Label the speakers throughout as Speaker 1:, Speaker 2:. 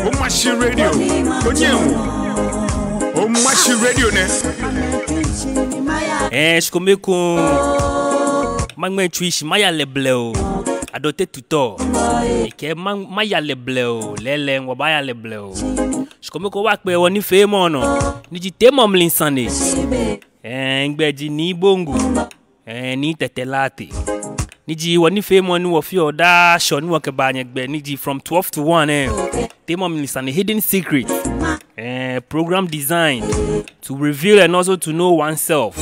Speaker 1: Omashi radio. Omashi radio ne.
Speaker 2: Shkome ko magme tuish maya lebleo. Adote tuto. Ike maya lebleo. Lele ngwabaya lebleo. Shkome ko wakpe woni Teemɔ no. Niji Teemɔ mlin Sane. Ngbeji ni bongo. Ni tetelate. Niji woni Teemɔ ni wofio da shoni wakebanye gbe niji from 12 to 1 Teemɔ mlin Sane hidden secret. Program design to reveal and also to know oneself.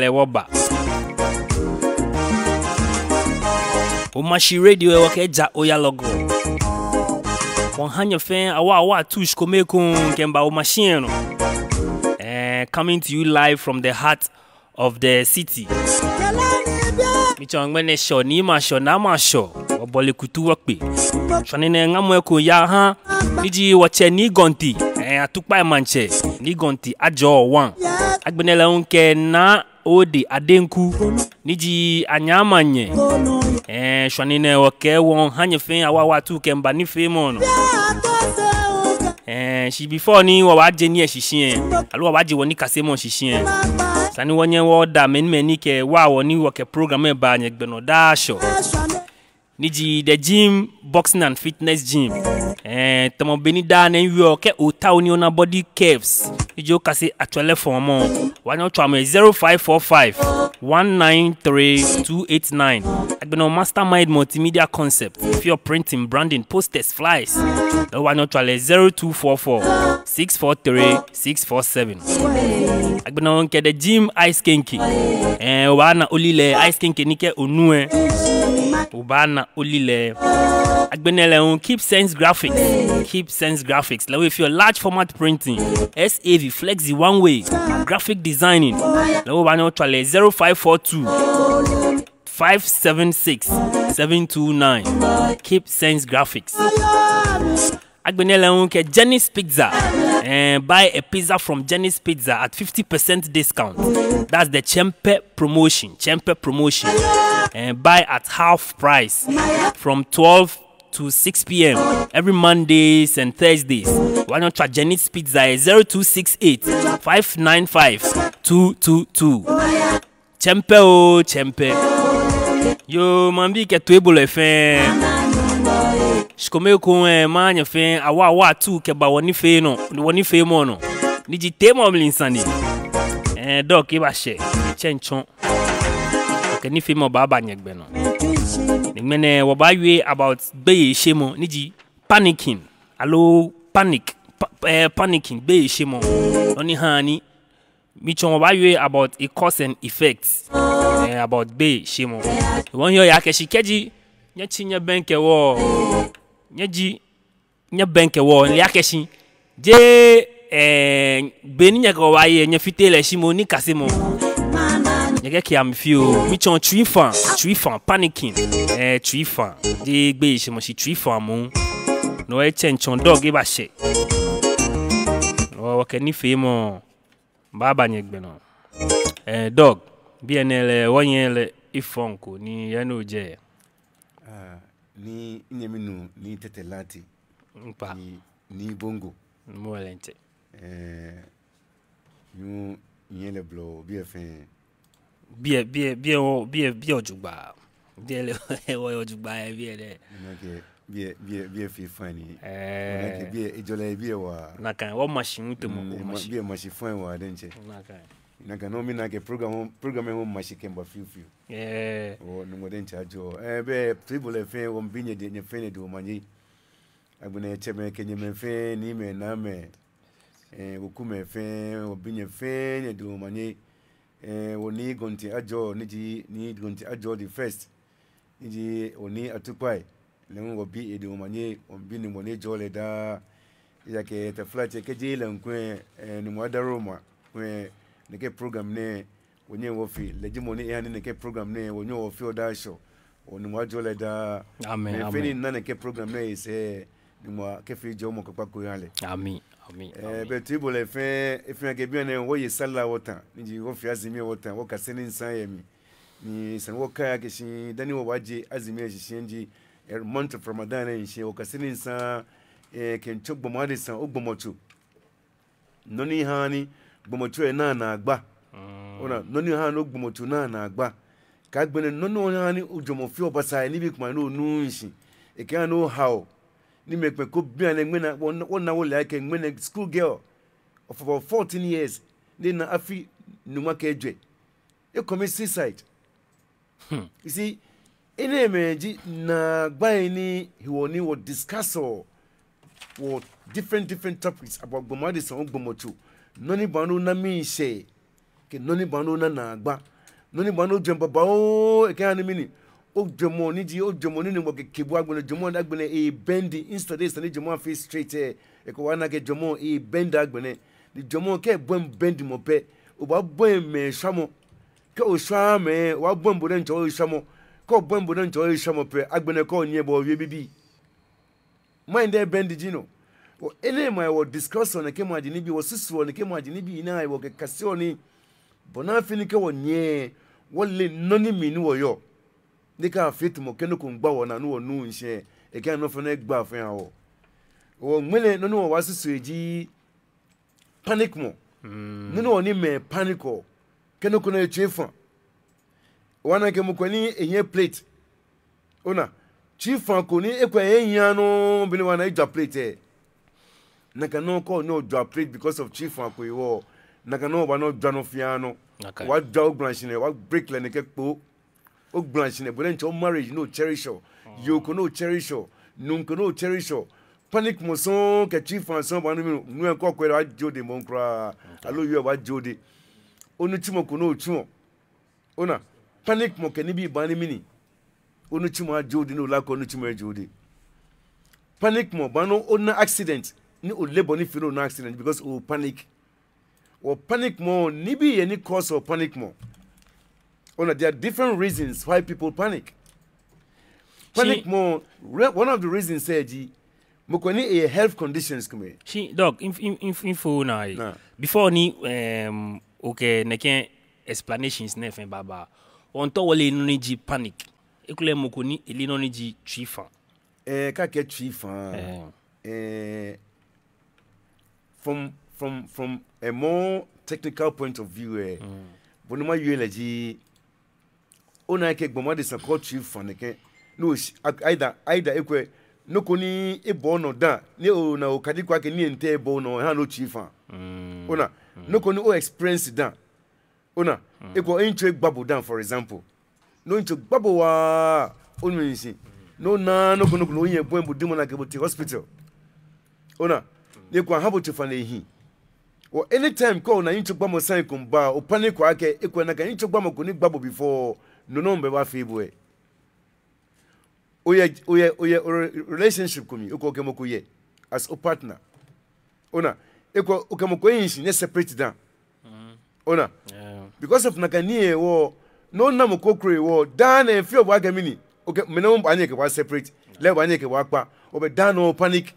Speaker 2: Woba. Omashi radio wakeja oya logo. Wanhanya fen awa tush komekun kemba Omashi no. Coming to you live from the heart of the city. Michongwene show ni ma show na ma show. Obole kutu wakpe. Shonene ngamwe ko ya ha. Niji wache ni gonti. Atukpa manche. Ni gonti ajo wan. Agbenele unke na odi adenku. Niji anyamanye. Shonene wake won hanye fen awa tu kemba ni Teemɔ no. She before ni waje ni shishien. Alu waje woni kasemo shishien. Sani wonye woda meni ke wa woni wake program e ba nyegbe no da show. Niji the gym, boxing and fitness gym. Tomo beni da na wi ke ota oni ona body caves. Ijo kase actually for mo. Wanyo twa me 0545 193 Agbeno mastermind multimedia concept. If you're printing, branding, posters, flyers. The wanyo twa 0244 643 647. Agbeno nke the gym ice kinky. Wana olile ice kinky nike onue. Ubana olile. Agbenele keep sense graphics. Like if you're large format printing, SAV flexi one way, graphic designing. Like ubana try 0542 576 729. Keep sense graphics. Agbenele ke Jenny's Pizza. Buy a pizza from Jenny's Pizza at 50% discount. That's the Chempe promotion. Buy at half price from 12 to 6 p.m. every Mondays and Thursdays. Why not try Jenny's Pizza 0268 595 222. Chempe. Yo mambi ke tuebole fe. Shkome ko manya fe awa tu ke ba woni Teemɔ no. Niji Teemɔ mlin Sane. Dog iba she chenchon. Ke ni Teemɔ baba nyegbe no. Nimene wabawe about be shemo niji panicking. Allo panicking be shemo. Oni hani michon wabawe about a cause and effects. About be shemo. Won yo yake shikeji nyachi nya benke wo. Nyaji nya benke wo yake shi. Je beni nya ko waye nya fitele shimo ni kasemo. Nyege ki am feel michon trifan panicking. Trifan de gbe shemo shi trifan mu. No chenchon dog iba she. No ke ni Teemɔ baba nyegbe no. Dog BNL wonyele ifonko ni yanu je.
Speaker 3: Ni nyeminu ni tetelati. Ni bongo.
Speaker 2: Molente.
Speaker 3: You yele blow BFN.
Speaker 2: Bien ojugba. Bien ojugba bien de.
Speaker 3: Bien funny. Bien ejole bien wa.
Speaker 2: Na kan wo machine to mo machine.
Speaker 3: Bien machine fun wa denche.
Speaker 2: Na kan.
Speaker 3: Na kan no mi na ke program ho machine kemba few. O no mo denche ajo. Be tribule fe wo binye de fe de wo manye. Agbone cheme kenye me fe ni me na me. Wo kume fe wo binye fe de wo manye. Oni gonti ajo ni gonti ajo the first niji oni atukwai lemu obi ede omanye obi ni mone jole da ya ke ta flat ke je lan ko ni mo da Roma ko ne ke program ne wonye wo fi lejimo ni yani ne ke program ne wonye wo fi oda show oni mo ajole da
Speaker 2: amen
Speaker 3: fini na ne ke program ne se ni mo ke fi jo mo ko pa ko yale
Speaker 2: amen
Speaker 3: be tibo le fe ke bien ne wo ye sala wota ni wo fi azimi wota wo ka senin san yemi ni san wo kaya ke shi dani wo waje azimi shi shinji month of Ramadan ne shi wo ka senin san ken chogbo mo de san ogbomotu noni hani gbomotu e na agba ona noni hani ogbomotu na agba ka gbene noni hani ujomo fi obasa ni bi kuma no nunshi e kan no how ni mekpe ko bia na ngmena wona wo like ngmena school girl of about 14 years ni na afi numa ka edwe e commit suicide. You see ene meji na gba ni he woni wo discuss or different topics about gbomade san ogbomotu noni banu na mi se ke noni banu na agba noni banu jemba ba o e kan ni mini o jomo ni ji o jomo ni mo ke kebu agbene jomo na agbene e bend instead is ni jomo face straight e ko wana ke jomo e bend agbene di jomo ke bend mo pe o ba bom me swamo ke o swa me wa bom bo den cho o swamo ko bom bo den cho o swamo pe agbene ko nye bo wie bibi mind e bend jino o ene mai wo discuss on ke mo ajini bi wo susu on ke mo ajini bi na wo ke kase oni bona fini ke wo nye wo le noni mi ni wo yo nika fit mo kenu kun gba wona no nu nse e kan no fene gba fun awo o mele no no wasusu eji panic mo no ni me panico kenu kun e chiefan wana ke mo kwani enye plate ona chiefan ko ni ekwa enyan no bi ni wana ejwa plate naka no ko no ejwa plate because of chiefan ko iwo naka no ba no ejwa no fiano wa ejwa ogbanshi ne wa break le ne ke po o branch ne but then marriage no cherish you ko no cherish nun ko no cherish panic mo son ke chief and son ba no nu ko ko wa jode mo nkra alo you wa jode onu chimo ko no chuo ona panic mo ke ni bi ba ni mini onu chimo jode no la ko onu chimo jode panic mo ba no on accident ni o labor ni feel no accident because o panic mo ni bi any cause of panic mo. There are different reasons why people panic. Panic more. One of the reasons said, "Mokoni a health conditions come."
Speaker 2: Doc, info na. Before ni okay, neken explanations nefen baba. On to wale noni ji panic. Ekule mokoni eli noni ji chifa.
Speaker 3: Kake chifa. From a more technical point of view, bonuma yueleji. Ona ke gbomade san ko chief faneke no either ekwe no koni ebo no da ni o na o kadi kwa ke ni ente ebo no ha no chief fan ona no koni o experience da ona eko intro gbabo down for example no intro gbabo wa onu nsi no na no kono no yen boembu dimo na ke boti hospital ona ni kwa habo to fan ehi o anytime ko na intro gbamo san kumba o panic kwa ke eko na ka intro gbamo ko ni gbabo before no mbe wa fibu e oye relationship kumi uko kemoko ye as a partner ona eko okemoko yin ne separate down ona because of nakanie wo no na moko kure wo dan e fi obo agamini okay me no anye ke wa separate le wa anye ke wa pa obe dan no panic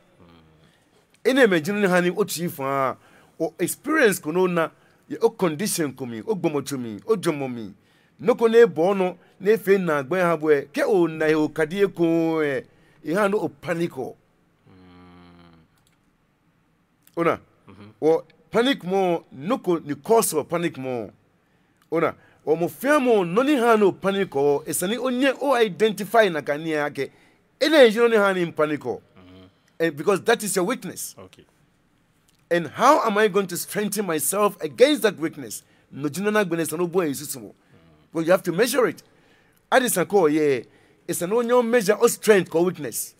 Speaker 3: ene imagine ni hani otu fa o experience kono na ye o condition kumi o gbomotumi o jomomi noko ne bono ne fe na gbe ha bo ke o na o kadie ko e ha no o panico ona o panic mo noko ni cause of panic mo ona o mo fe mo no ni ha no panico esani onye o identify na kania ke ene jino ni ha ni panico and because that is your weakness.
Speaker 2: Okay.
Speaker 3: And how am I going to strengthen myself against that weakness? No jino na gbe no boy isusumo. Well, you have to measure it. Adisa ko ye, it's an onyo measure of strength or weakness.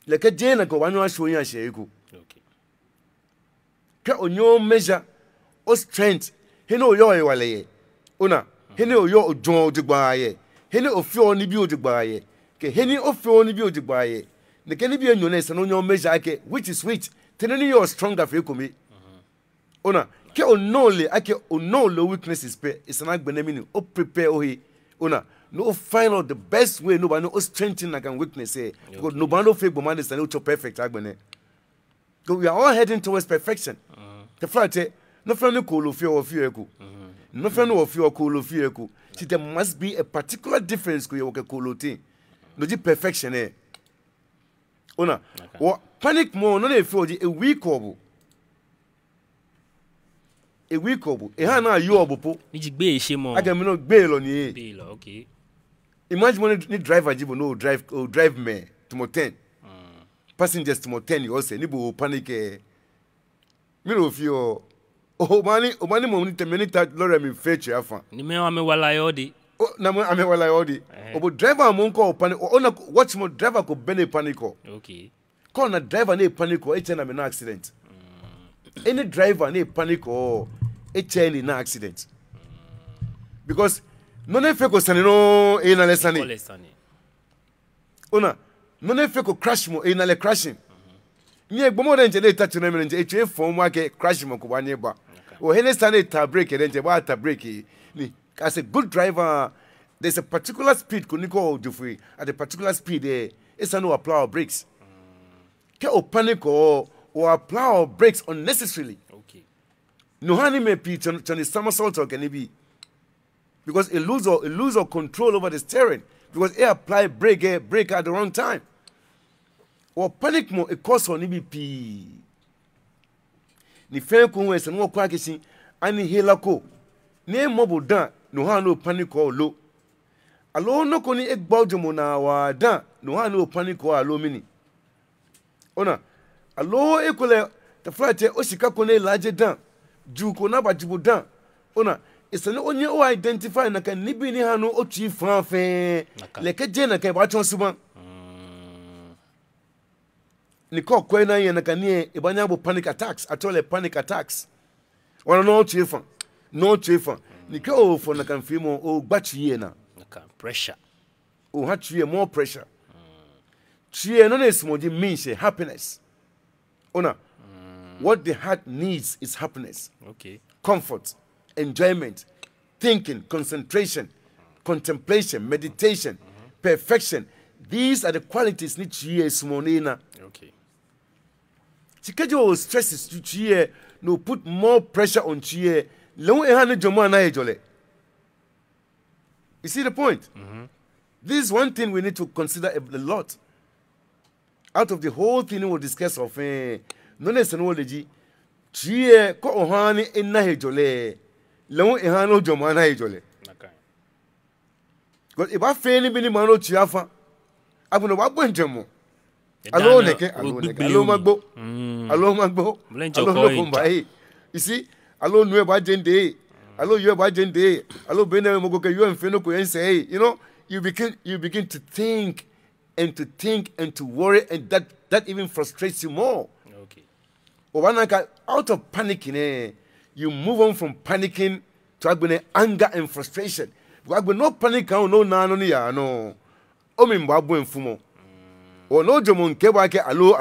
Speaker 3: Like a jena ko wanu asho yin ashe iku.
Speaker 2: Okay.
Speaker 3: Ka onyo measure of strength. He no yo e wale ye. Ona, he no yo ojon odigba ye. He no ofio ni bi odigba ye. Ke he ni ofio ni bi odigba ye. The can be a nonese and on your measure, which is which. Tenany you are stronger for you. Ona, ke onole, ake onole weaknesses pe, it's an agbenemini, o prepare ohi. Ona, no find out the best way, nobody no strengthen like an weakness, because nobody fake woman is no perfect agbene. Because we are all heading towards perfection. The fact no friend no cool of your fear. No friend of your cool of fear. See, there must be a particular difference with your cool thing. No, the perfection, Ona, or panic more, no, if you're a week or a week or a hana you obopo. I can not bail on ye.
Speaker 2: Okay.
Speaker 3: Imagine when the driver no drive me to more 10. Passengers to more 10, you also nibu panic. Middle of your money money to many that Laura me fetch your fan.
Speaker 2: Nimeo me wala yodi.
Speaker 3: Oh, Namu ame wala yodi. Obo driver monko panic or ona watch more driver ko bene panico.
Speaker 2: Okay.
Speaker 3: Call na driver ne panico, it's an accident. Any driver ne panic or it's an accident. Because no ne feko sane no e na le sane. Ona no ne feko crash mo e na le crashing. Nye gbomo de nje le touch na me nje e form wa ke crash mo ko ba nye ba. O hele sane ta brake de nje ba ta brake ni. As a good driver, there's a particular speed kuniko do free. At a particular speed it's no apply our brakes. Ke o panic or apply our brakes unnecessarily.
Speaker 2: Okay.
Speaker 3: No honey may be turn somersault or can it be? Because it lose control over the steering. Because it apply brake at the wrong time. Or panic more it cause on EBP. Ni fe ko we se no kwa kisi ani hela ko. Ne mobile dan no ha no panic or low. Alo no ko ni egbojomo na wa dan no ha no panic or alo mini. Ona alo ekole the flight o sika ko ne laje dan. Ju ko na ba jibu dan. Ona it's an only identify na kan nibi ni hanu o chi fan fe leke je na kan ba chon suban ni ko ko na yen na kan ni e banya bo panic attacks atole panic attacks wana no chi fan ni ko for na kan fi mo o gba chi na
Speaker 2: pressure
Speaker 3: o ha chi more pressure chi no na smoji means happiness ona what the heart needs is happiness,
Speaker 2: okay,
Speaker 3: comfort, enjoyment, thinking, concentration, contemplation, meditation, perfection. These are the qualities need cheers monina.
Speaker 2: Okay.
Speaker 3: Sikajo stresses to cheer, no put more pressure on cheer. You see the point? This is one thing we need to consider a lot. Out of the whole thing we'll discuss of non-essentially, cheer, ko ohani in Nahijole. Long ehano jomana ejole. Because if I fail in many mano chiafa, I will not want jemo. Allo neke, allo magbo, allo magbo, allo kumbai. You see, allo new about jende, allo you about jende, allo bene mogoke you and fenoko and say, you know, you begin to think and to worry, and that even frustrates you more.
Speaker 2: Okay.
Speaker 3: Out of panicking, you move on from panicking to anger and frustration. Because no panic, no no. Omimbabu and fumo. Or no jomon kebake allo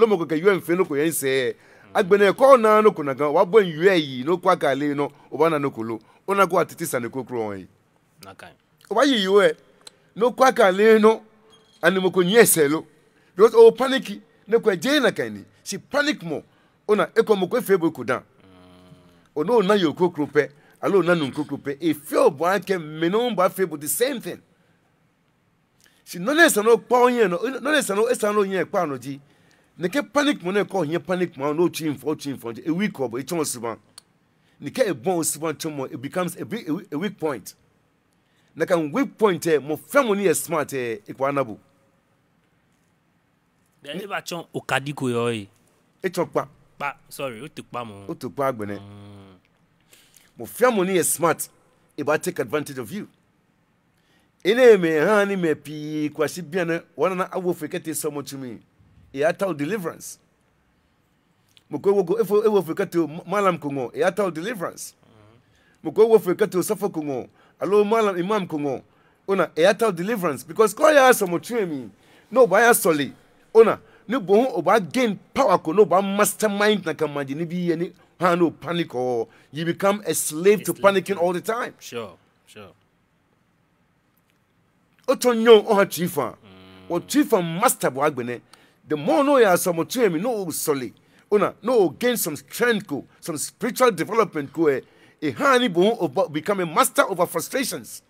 Speaker 3: mokoke you and fenoko yen say. Agbene call na no kunaga wabwen yue no kwakale no obana no kulu. Ona go atitisa ne kokro on.
Speaker 2: Nakai.
Speaker 3: Why you no kwakale no animoko nyeselo. Because oh panicky no kwa jena kani. She panic more. Ona ekomoko febo kudan. Ono na yo kokrope, allo na nun kokrope. E feel boy can menon ba febo the same thing. She no no pa no esano yen pa no ji. Neke panic mo na call yen panic mo no chin for a week or e chon suban. Neke e bon suban chomo it becomes a weak point. Na kan weak point mo family is smart e kwanabu.
Speaker 2: Then e ba chon okadiko yo e.
Speaker 3: E chokpa.
Speaker 2: Sorry, utukpa mo.
Speaker 3: Utukpa agbene. Mo family is smart. It will take advantage of you. Ene me hani me pi kwasi biane wana na awo fekete so much to me. E ata deliverance. Mo ko wo ewo fekete malam kongo e ata deliverance. Mo ko wo fekete safo kongo. Allo malam imam kongo. Ona e ata deliverance because ko ya so much to me. no ba solely ona ne bo oba gain power ko no ba mastermind na kamaji ni bi ni no panic or you become a slave to panicking all the time.
Speaker 2: Sure.
Speaker 3: Otonyo o ha chifa. O chifa master bo agbene. The more no ya some to me no solely. Ona no gain some strength ko, some spiritual development ko a hani bo become a master over frustrations.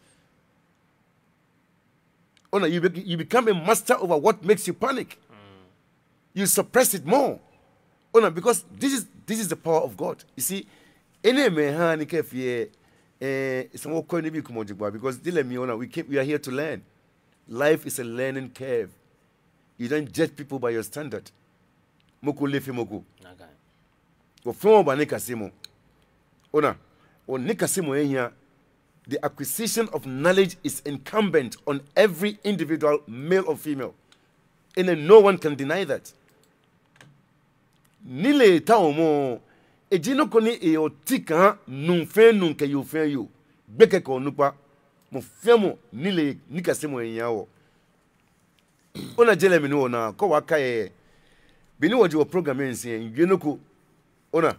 Speaker 3: Ona you become a master over what makes you panic. You suppress it more. Ona because this is the power of God. You see, any me hani kefie some ko ni bi kumojigba because we are here to learn. Life is a learning curve. You don't judge people by your standard. Moko lefi moko. O fon ba nekasimo. Ona, o nekasimo ehia. The acquisition of knowledge is incumbent on every individual, male or female. And no one can deny that. Nile taomo ejino koni e otika nunfe nunke yo fe yo. Beke ko nupa mo femo nile nikasemo enyawo. Ona jele mi no na ko waka ye bini woji wo program ensin yenoko ona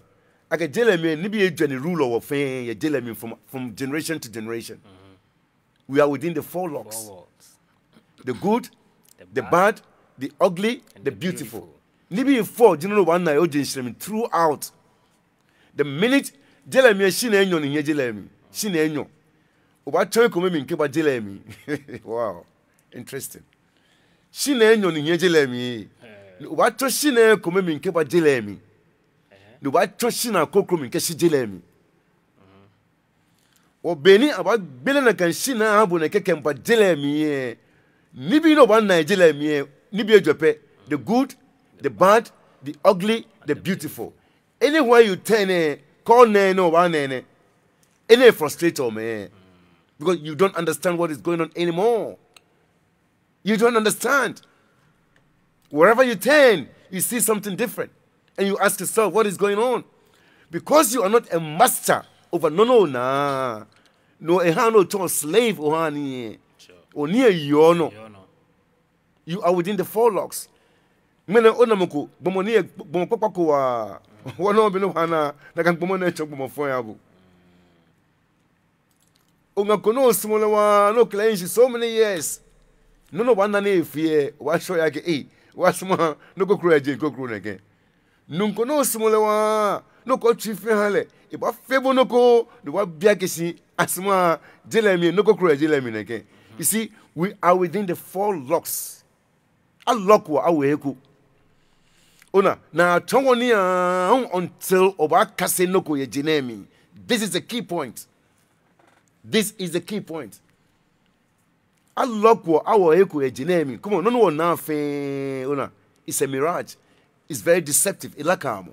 Speaker 3: aka jele mi ni bi edwane rule of fe ye jele mi from generation to generation. We are within the four locks. The good, the bad, the ugly, and the beautiful. Ni bi four general one na ojen throughout. The minute jele mi shine enyo ni jele mi shine enyo oba twen ko mi nke ba jele mi. Wow, interesting. Shine enyo ni jele mi oba to shine ko mi nke ba jele mi no ba to shine kokro mi nke shi jele mi o beni aba bele na kan shine abo na keke mpa jele mi ni bi no ba na jele mi ni bi ejope the good, the bad, the ugly, the beautiful. Anywhere you turn call no one any frustrator man because you don't understand what is going on anymore. You don't understand. Wherever you turn, you see something different. And you ask yourself, what is going on? Because you are not a master over no to a slave or near you are within the four locks. Mene onamuku bomoni bomopako wa wono bino hana na kan bomone chok bomofon yabu. Onga kono simola wa no client so many years. No one na fear wa show yake wasma no go kru agent go kru again. Nunko no simola wa no ko chief hale e ba febo no ko do wa biakesi asma jelemi no go kru jelemi again. You see, we are within the four locks. A lock wa aweku. Ona na tongoni until oba kase no ko ye jenemi. This is the key point. This is the key point. Allokwo awo eko ejinemi. Come on, no na fe ona. It's a mirage. It's very deceptive. Ilakamo.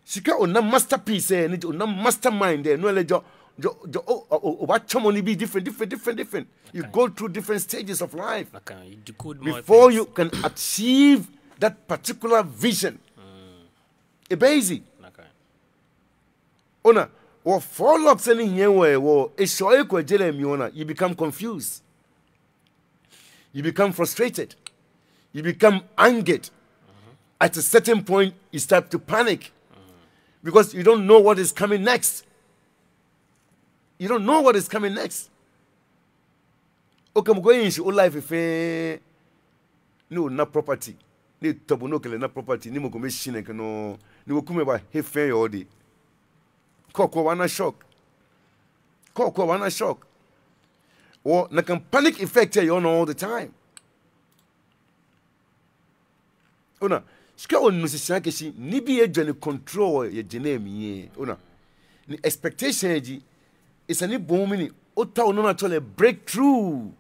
Speaker 3: Sika ona masterpiece ni ona mastermind no lejo oba chomoni be different. You go through different stages of life before you can achieve that particular vision. Easy. Ona or four locks any here where you become confused. You become frustrated. You become angered. At a certain point, you start to panic because you don't know what is coming next. You don't know what is coming next. Okay, I'm going into life if no property. Ni tabuno kele na property ni mo ko me shine ke no ni wo kuma ba he fe yo di. Koko wana shock. Or na can panic effect you on all the time. Ona, shika on musician ke shi ni bi e control ye jene mi ona. Ni expectation ji is ani bon mini o ta ono na tole breakthrough.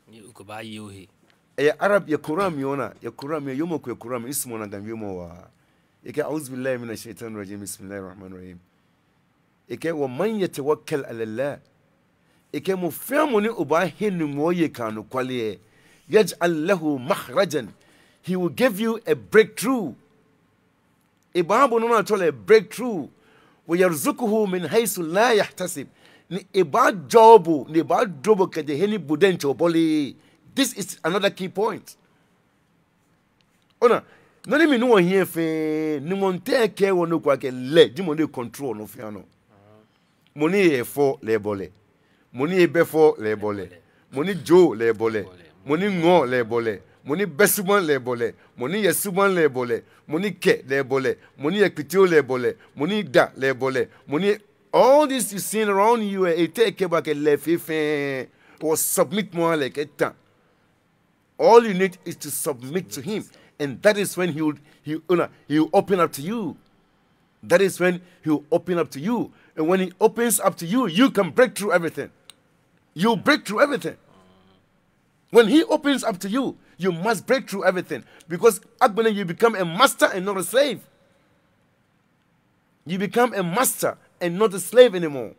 Speaker 2: Ni ukoba yo he.
Speaker 3: Arab ya Quran yona ya Quran yomo ko Quran ismo na gambiyo wa. Ike auzu billahi minash shaitanir rajim bismillahir rahmanir rahim. Ike wa man yatawakkal ala Allah. Ike mo famo ni oba henu moye kanu kwale yaj'al lahu makhrajan. He will give you a breakthrough. Ibabu no na tole breakthrough. Wa yarzuquhu min haythu la yahtasib. Ni iba jobu ni iba dobo ke heni budencho boli. This is another key point. Ona, nani mi no here fe ni monte ke wono kwa ke le di money control no fe ano. Money e for le bole. Money e be for le bole. Money jo le bole. Money ngo le bole. Money besuman le bole. Money yesuman le bole. Money ke le bole. Money equitio le bole. Money da le bole. Money all this you seen around you e take back a le fe or submit more like a time. All you need is to submit to him. And that is when he'll open up to you. That is when he'll open up to you. And when he opens up to you, you can break through everything. You break through everything. When he opens up to you, you must break through everything. Because Agbene, you become a master and not a slave. You become a master and not a slave anymore.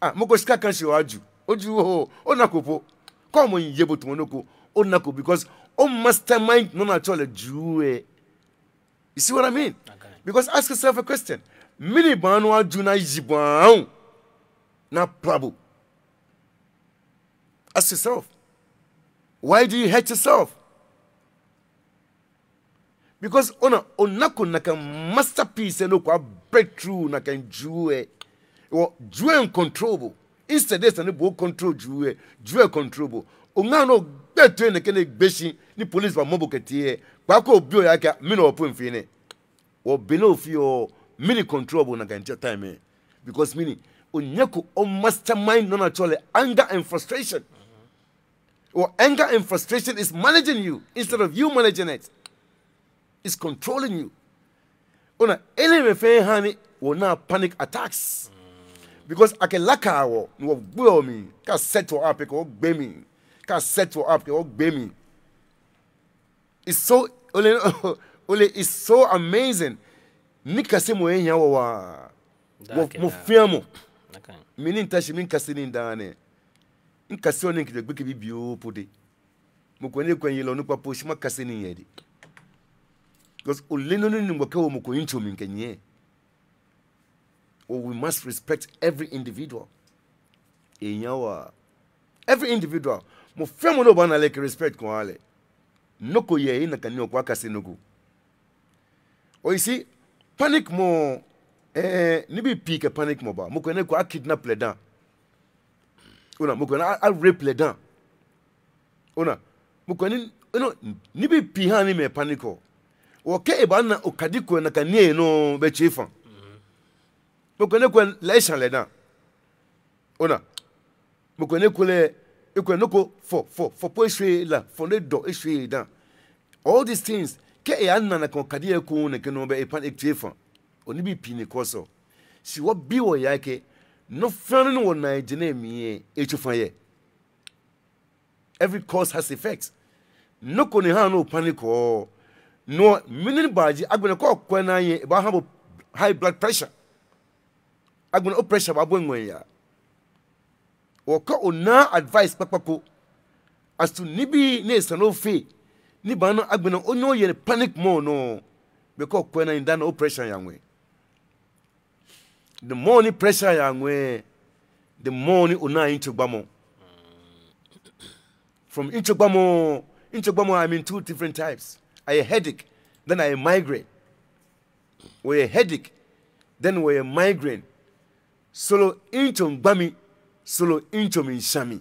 Speaker 3: Moko shika kanshi waju. Oju ho, onakopo. Come on, yebo to monoko. Onako, because mastermind no natural Jew. You see what I mean? Okay. Because ask yourself a question. Mini banwa juna jibwan na prabo. Ask yourself. Why do you hate yourself? Because onako naka masterpiece no kwa breakthrough naka Jew. Or Jew uncontrollable. Instead there's no control Jew. Jew controllable. Ongano beto ne kene beshi ni police ba mobo ketie ba ko bio yaka mino opo mfine o beno fio mini control na kan time because mini onyako on mastermind no naturally anger and frustration. Or anger and frustration is managing you instead of you managing it. It's controlling you. Ona enemy fe hani will now panic attacks. Because ake laka wo no gbo mi ka set for up ko gbe mi. Can set for up or baby. It's so it's so amazing. Nika se mo enya wa mo fiamo. Mini ntashi min kasini ndane. Nkasi oni nkide gbeke bibio pode. Mo ko ne kwenye lo nupa po shima kasini yedi. Because oleno ni ngoka wo mo ko incho min kenye. We must respect every individual. Enyawa every individual. Mo femo no bana like respect ko ale. Noko ye ina kanyo kwa kasinoku. O you see, panic mo ni bi pique panic mo ba. Mo ko ne ko kidnap le dan. Ona mo ko na rape le dan. Ona mo ko ni bi pi ha ni me panic o. O ke e ba na o kadiko na kanie no be chifa. Mo ko ne ko le shan le dan. Ona mo ko ne ko le for poetry la for the do issue down. All these things ke e anna na kon kadie ko ne ke no be panic chifa. Oni bi pi ne koso. Si wo bi wo yake no fan no na jene mi e chufa ye. Every cause has effects. No ko ne ha no panic o. No minin baji agbene ko kwena ye ba have high blood pressure. Agbene pressure ba bo nwen ya. Oka ona advice papako as to nibi ne sanofi ni bano agbena onyo ye panic more no because kwena in that no pressure yanwe. The more ni pressure yanwe, the more ni ona into gbamo. From into gbamo I mean two different types. I a headache, then I a migraine. We a headache, then we a migraine. Solo into gbami. Solo into min shami.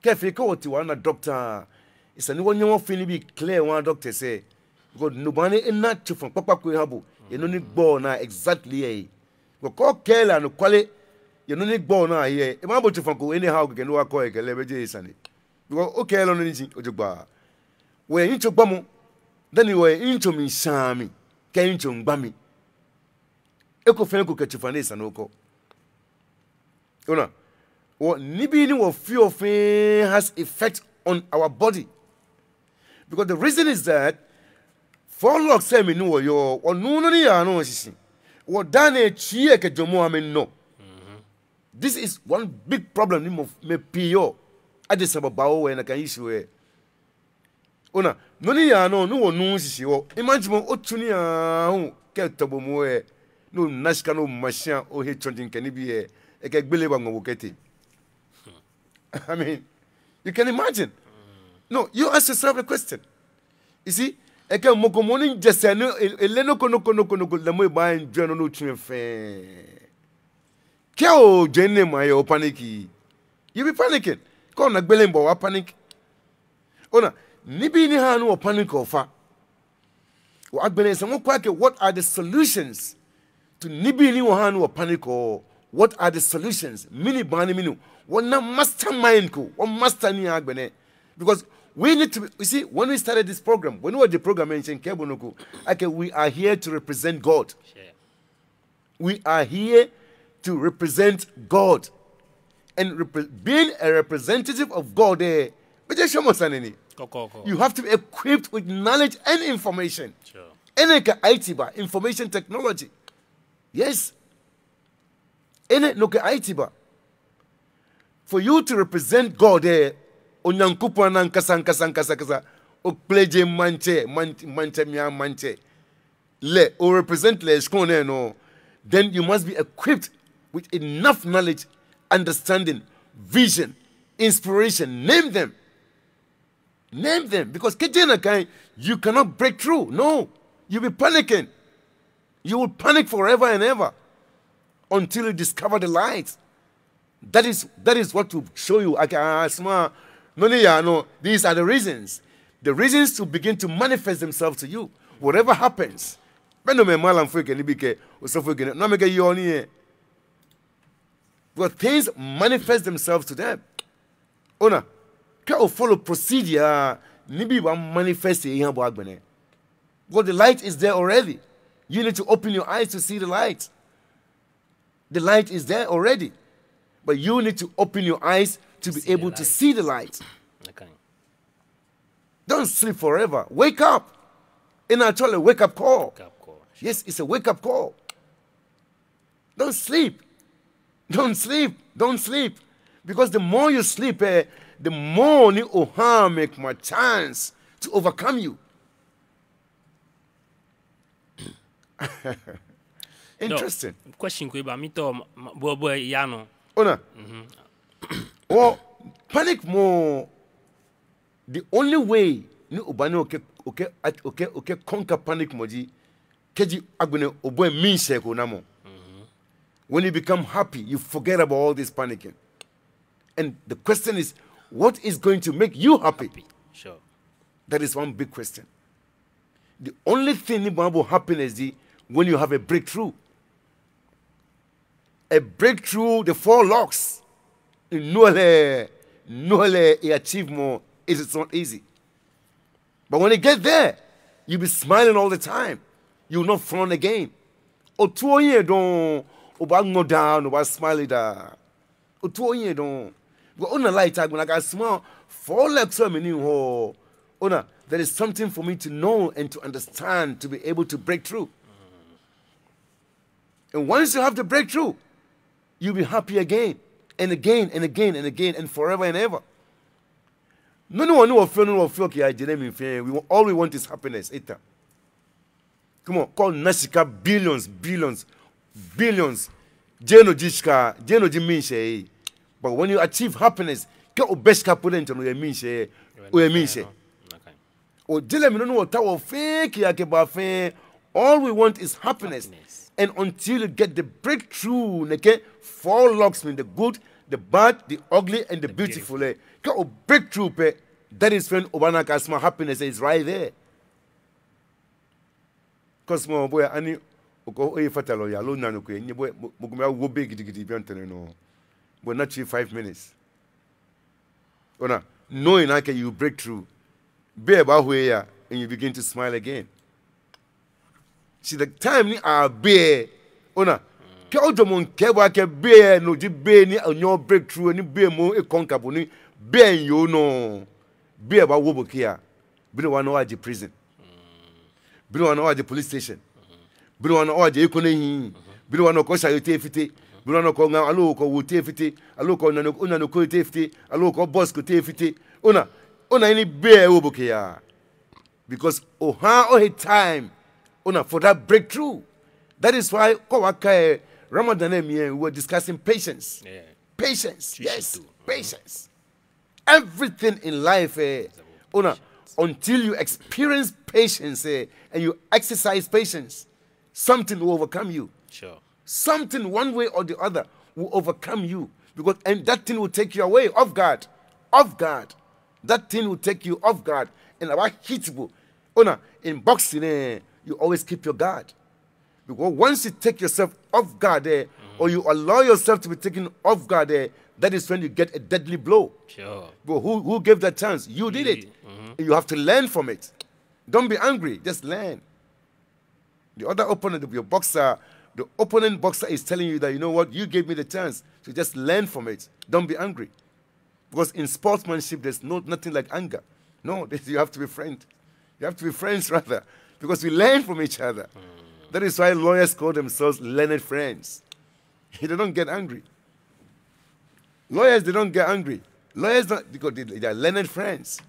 Speaker 3: Kefi ko ti wana doctor. Isa ni wonyo feel be clear one doctor say God no bani ina to from papa ko habo. You no ni gbo na exactly eh. Go call kela no kwale you no ni gbo na here. E ma bo to from ko anyhow go no akọ ekele beje Sane. Because okay lo ni ojugba. We into gbamo then we into min shami. Ke into ngbami. Eko fen ko kechifa na Sane ko. Ona what nibi or fear of has effect on our body. Because the reason is that for long say me no yo or no ya no sisi. What dane chie ke jomo amen no. This is one big problem me pio. Addis Ababa we na kan issue. Ona no ni ya no sisi wo. Imagine otuni ya hu ke tobo mo e no nashika no machine he chonjin kanibi e ke gbele ba ngobokete. I mean, You can imagine. No, you ask yourself a question. You see, I can mokomoni just say no eleno kono la mo ba enjoy no tun fe. Ke o jenne ma yo panicky. You be panicking. Ko na gbele mbo wa panic. Ona ni bi ni ha no panic ofa. Wa gbele se mo kwa ke what are the solutions to ni bi ni wo ha no panic or what are the solutions? Mini bani minu. One mastermind ko. One master ni agbene. Because we need to, you see, when we started this program, when we were the program mentioned Kebonoko, okay, we are here to represent God. Sure. We are here to represent God. And being a representative of God, you have to be equipped with knowledge and information. Sure. IT, information technology. Yes. For you to represent God, onyankupo nkasa okpleje manche le or represent le skone no, then you must be equipped with enough knowledge, understanding, vision, inspiration. Name them, because you cannot break through. No, you'll be panicking. You will panic forever and ever until you discover the light. That is what will show you. No, these are the reasons. The reasons to begin to manifest themselves to you. Whatever happens. But things manifest themselves to them. Ona, can follow procedure. Nibi wa manifest because the light is there already. You need to open your eyes to see the light. The light is there already. But you need to open your eyes to be able to see the light. Okay. Don't sleep forever. Wake up. In actually, wake up call. Wake up call. Yes, it's a wake up call. Don't sleep. Don't sleep. Don't sleep. Because the more you sleep, the more you harm make my chance to overcome you. Interesting.
Speaker 2: No, question about me to Yano.
Speaker 3: Ona. Or panic more. The only way you okay conquer panic moji keji agune oboe minse ko namo. When you become happy, you forget about all this panicking. And the question is, what is going to make you happy?
Speaker 2: Sure.
Speaker 3: That is one big question. The only thing about happiness is when you have a breakthrough. A breakthrough, the 4 locks. No achieve more. It is not easy. But when you get there, you'll be smiling all the time. You will not frown again. Otuoye don oba down, oba smile da. Otuoye don. Go on a light tag when I got smile. 4 locks so many ho. Ona, there is something for me to know and to understand to be able to break through. And once you have the breakthrough, you'll be happy again, and again, and again, and again, and forever and ever. No one will feel, all we want is happiness. Come on, call Nashika billions. But when you achieve happiness, all we want is happiness. And until you get the breakthrough, 4 locks mean the good, the bad, the ugly, and the beautiful. Breakthrough, that is when Obanakasma happiness is right there. Because my boy, I fatalo ya lo nanu ko nyi boy mugumya wo be gidigidi bi antene no. But not 5 minutes. Ona, knowing I can you break through. Be about where and you begin to smile again. See the time ni a be ona ke odomon ke ba ke be no di be ni onyo breakthrough ni be mo e conquer ni be yo no be about wo bokia be no one know the prison be no one know the police station be no one know the economy be no one know ko sayete fite be no know ko nga alo ko wo te fite alo ko na no ko te fite alo ko boss ko te fite ona ni be wo bokia because time for that breakthrough. That is why Ramadan we were discussing patience. Yeah. Patience. Yes. Patience. Everything in life, until you experience patience and you exercise patience, something will overcome you.
Speaker 2: Sure.
Speaker 3: Something, one way or the other, will overcome you. And that thing will take you away, off guard. Off guard. That thing will take you off guard. And about hitable. In boxing, you always keep your guard. Because once you take yourself off guard or you allow yourself to be taken off guard that is when you get a deadly blow.
Speaker 2: Sure.
Speaker 3: But who gave that chance? You did it. You have to learn from it. Don't be angry. Just learn. The other opponent of your boxer, the opponent boxer is telling you that, you know what, you gave me the chance. So just learn from it. Don't be angry. Because in sportsmanship, there's nothing like anger. No, you have to be friends. You have to be friends, rather. Because we learn from each other. That is why lawyers call themselves learned friends. They don't get angry. Lawyers, they don't get angry. Lawyers don't, because they are learned friends.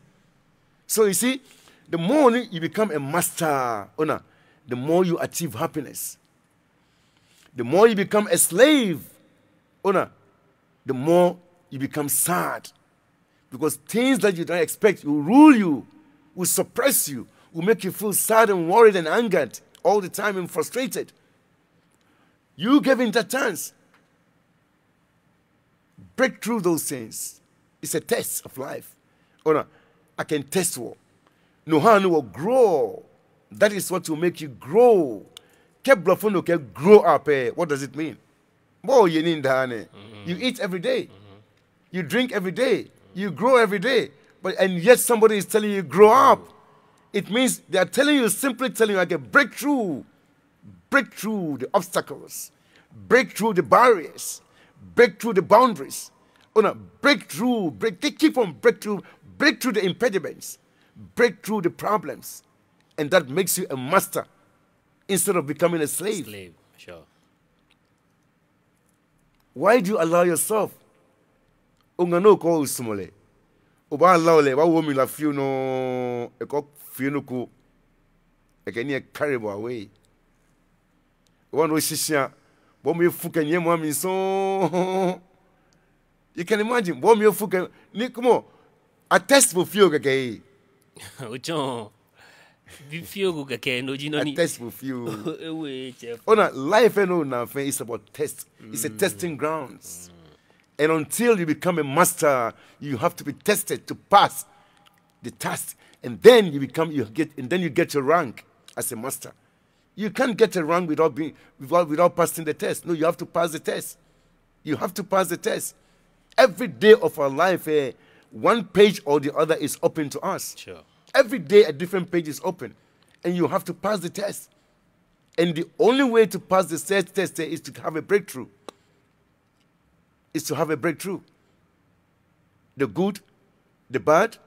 Speaker 3: So you see, the more you become a master owner, the more you achieve happiness. The more you become a slave owner, the more you become sad. Because things that you don't expect will rule you, will suppress you, will make you feel sad and worried and angered all the time and frustrated. You gave him that chance. Break through those things. It's a test of life. I can test what. No one will grow. That is what will make you grow. Grow up. What does it mean? You eat every day. You drink every day. You grow every day. And yet somebody is telling you, grow up. It means they are telling you, simply telling you, like a breakthrough. Break through the obstacles. Break through the barriers. Break through the boundaries. They keep on break through the impediments. Break through the problems. And that makes you a master instead of becoming a slave.
Speaker 2: Slave, sure.
Speaker 3: Why do you allow yourself? Ungano ko usumole. Oba laole ba womi la fiu no eko fiu no ku ekeni e carry away. One no shishia bo me fuka nye mo mi so. You can imagine bo me fuka ni como a test for fiu keke.
Speaker 2: Ocho. Bi fiu go keke no jino ni.
Speaker 3: A test for fiu. Life is about test. It's a testing grounds. And until you become a master, you have to be tested to pass the test. And then you get your rank as a master. You can't get a rank without passing the test. No, you have to pass the test. You have to pass the test. Every day of our life, one page or the other is open to us.
Speaker 2: Sure.
Speaker 3: Every day a different page is open. And you have to pass the test. And the only way to pass the test is to have a breakthrough. Is to have a breakthrough. The good, the bad,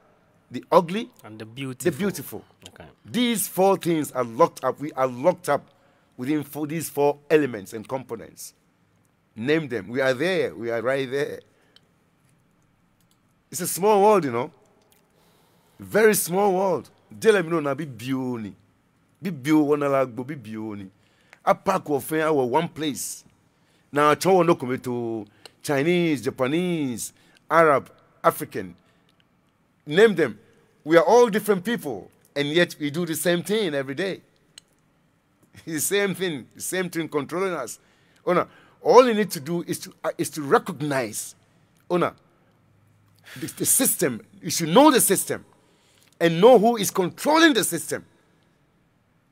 Speaker 3: the ugly,
Speaker 2: and the beautiful.
Speaker 3: The beautiful.
Speaker 2: Okay.
Speaker 3: These four things are locked up. We are locked up within these four elements and components. Name them. We are there. We are right there. It's a small world, you know. Very small world. Be bioni. Be bioni. Be bioni. A pack of one place. Now, I no come to Chinese, Japanese, Arab, African. Name them. We are all different people, and yet we do the same thing every day. The same thing controlling us. All you need to do is to recognize the system. You should know the system and know who is controlling the system.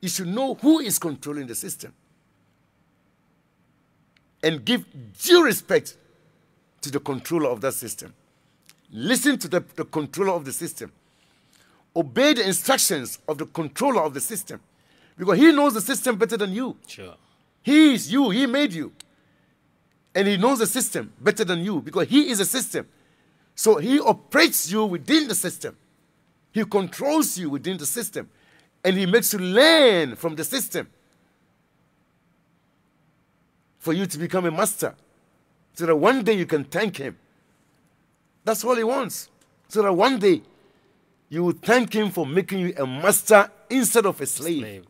Speaker 3: You should know who is controlling the system and give due respect to the controller of that system. Listen to the controller of the system. Obey the instructions of the controller of the system. Because he knows the system better than you.
Speaker 2: Sure.
Speaker 3: He is you. He made you. And he knows the system better than you because he is a system. So he operates you within the system. He controls you within the system. And he makes you learn from the system for you to become a master. So that one day you can thank him. That's all he wants. So that one day you will thank him for making you a master instead of a slave.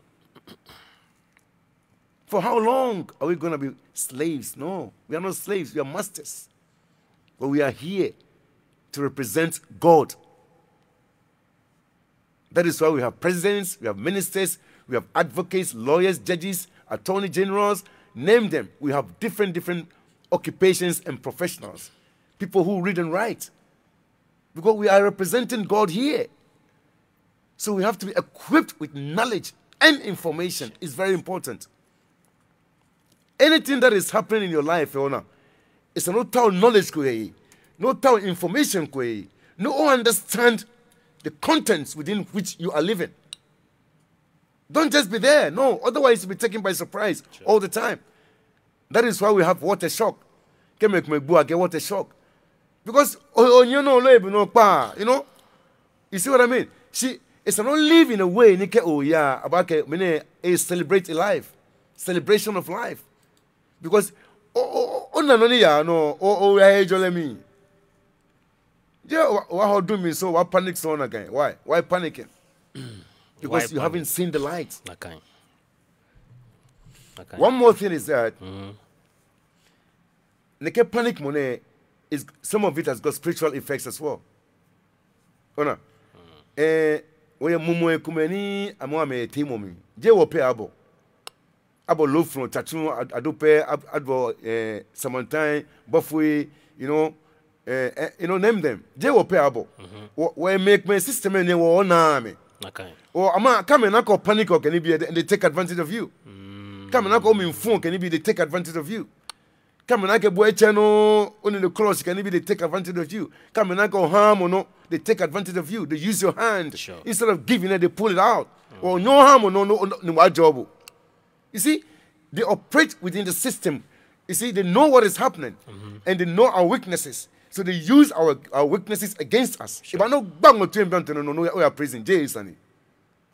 Speaker 3: For how long are we going to be slaves? No, we are not slaves. We are masters. But we are here to represent God. That is why we have presidents, we have ministers, we have advocates, lawyers, judges, attorney generals, name them. We have different occupations and professionals. People who read and write. Because we are representing God here. So we have to be equipped with knowledge and information. It's very important. Anything that is happening in your life, it's no town knowledge, no town information, no understand the contents within which you are living. Don't just be there. No, otherwise you'll be taken by surprise all the time. That is why we have water shock. Can make my boy get water shock. Because you know, you see what I mean? It's not live in a way about a celebrate life, celebration of life. Because what do me so? What panic so again? Why? Why panicking? Because you haven't seen the light.
Speaker 2: Okay.
Speaker 3: One more thing is that the panic money is some of it has got spiritual effects as well. Oya mumu kumeni amwa me Teemɔ mi. Je wo pe abo. Abo low from tattoo adope abo Samantine, Buffy, you know, name them. Je wo pe abo. We make my system ne wo na me.
Speaker 2: Okay.
Speaker 3: Or ama come na ko panic or can it be and they take advantage of you. Come na ko me phone can it be they take advantage of you. Come na ke boy channel on the close can it be they take advantage of you. Come na ko harm or no they take advantage of you. They use your hand.
Speaker 2: Sure.
Speaker 3: Instead of giving it, they pull it out. Or no harm or no job. You see, they operate within the system. You see, they know what is happening. And they know our weaknesses. So they use our weaknesses against us. If I know bang to him down to no we are prison, Jay Sane.